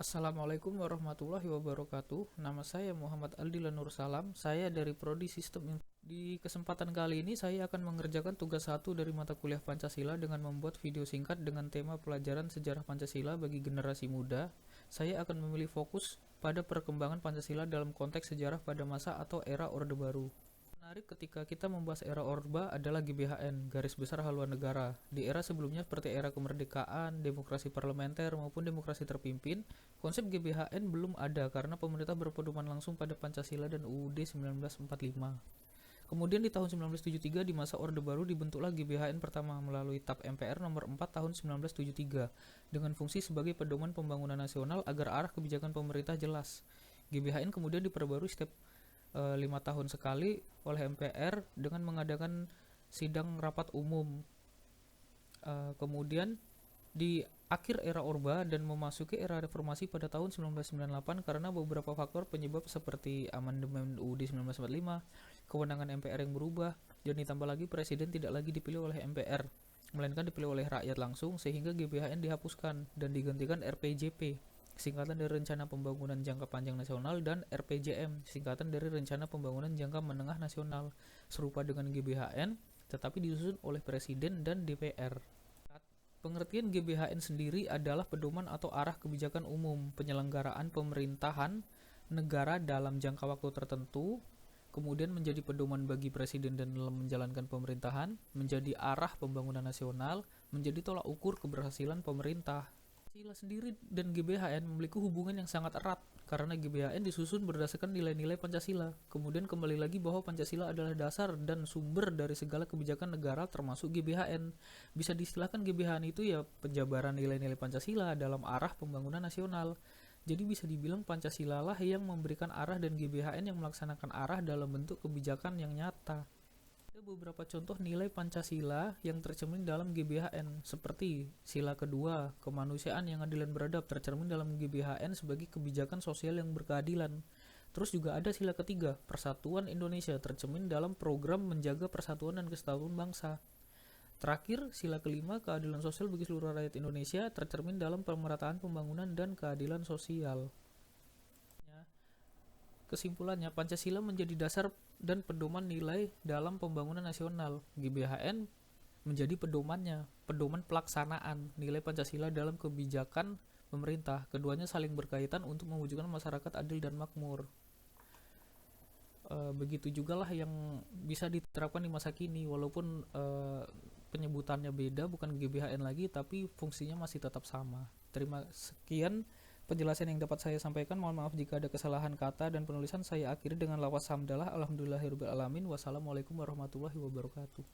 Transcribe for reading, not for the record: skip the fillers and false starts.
Assalamualaikum warahmatullahi wabarakatuh. Nama saya Muhammad Aldilan Nur Salam. Saya dari Prodi Sistem. Di kesempatan kali ini saya akan mengerjakan tugas satu dari mata kuliah Pancasila dengan membuat video singkat dengan tema pelajaran sejarah Pancasila bagi generasi muda. Saya akan memilih fokus pada perkembangan Pancasila dalam konteks sejarah pada masa atau era Orde Baru. Menarik ketika kita membahas era Orba adalah GBHN, garis besar haluan negara. Di era sebelumnya seperti era kemerdekaan, demokrasi parlementer maupun demokrasi terpimpin, konsep GBHN belum ada karena pemerintah berpedoman langsung pada Pancasila dan UUD 1945. Kemudian di tahun 1973 di masa Orde Baru dibentuklah GBHN pertama melalui TAP MPR nomor 4 tahun 1973 dengan fungsi sebagai pedoman pembangunan nasional agar arah kebijakan pemerintah jelas. GBHN kemudian diperbarui setiap 5 tahun sekali oleh MPR dengan mengadakan sidang rapat umum. Kemudian di akhir era Orba dan memasuki era reformasi pada tahun 1998 karena beberapa faktor penyebab seperti amandemen UUD 1945, kewenangan MPR yang berubah, dan ditambah lagi presiden tidak lagi dipilih oleh MPR, melainkan dipilih oleh rakyat langsung sehingga GBHN dihapuskan dan digantikan RPJP, singkatan dari Rencana Pembangunan Jangka Panjang Nasional, dan RPJM, singkatan dari Rencana Pembangunan Jangka Menengah Nasional, serupa dengan GBHN, tetapi disusun oleh Presiden dan DPR. Pengertian GBHN sendiri adalah pedoman atau arah kebijakan umum penyelenggaraan pemerintahan negara dalam jangka waktu tertentu, kemudian menjadi pedoman bagi Presiden dan dalam menjalankan pemerintahan, menjadi arah pembangunan nasional, menjadi tolak ukur keberhasilan pemerintah. Pancasila sendiri dan GBHN memiliki hubungan yang sangat erat karena GBHN disusun berdasarkan nilai-nilai Pancasila. Kemudian kembali lagi bahwa Pancasila adalah dasar dan sumber dari segala kebijakan negara termasuk GBHN. Bisa diistilahkan GBHN itu ya penjabaran nilai-nilai Pancasila dalam arah pembangunan nasional. Jadi bisa dibilang Pancasila lah yang memberikan arah dan GBHN yang melaksanakan arah dalam bentuk kebijakan yang nyata. Ada beberapa contoh nilai Pancasila yang tercermin dalam GBHN, seperti sila kedua, kemanusiaan yang adil dan beradab, tercermin dalam GBHN sebagai kebijakan sosial yang berkeadilan. Terus juga ada sila ketiga, persatuan Indonesia, tercermin dalam program menjaga persatuan dan kesatuan bangsa. Terakhir, sila kelima, keadilan sosial bagi seluruh rakyat Indonesia, tercermin dalam pemerataan pembangunan dan keadilan sosial. Kesimpulannya, Pancasila menjadi dasar dan pedoman nilai dalam pembangunan nasional. GBHN menjadi pedomannya, pedoman pelaksanaan nilai Pancasila dalam kebijakan pemerintah. Keduanya saling berkaitan untuk mewujudkan masyarakat adil dan makmur. Begitu juga lah yang bisa diterapkan di masa kini, walaupun penyebutannya beda, bukan GBHN lagi, tapi fungsinya masih tetap sama. Terima sekian penjelasan yang dapat saya sampaikan. Mohon maaf jika ada kesalahan kata dan penulisan. Saya akhiri dengan lafaz hamdalah. Alhamdulillahirabbil alamin. Wassalamualaikum warahmatullahi wabarakatuh.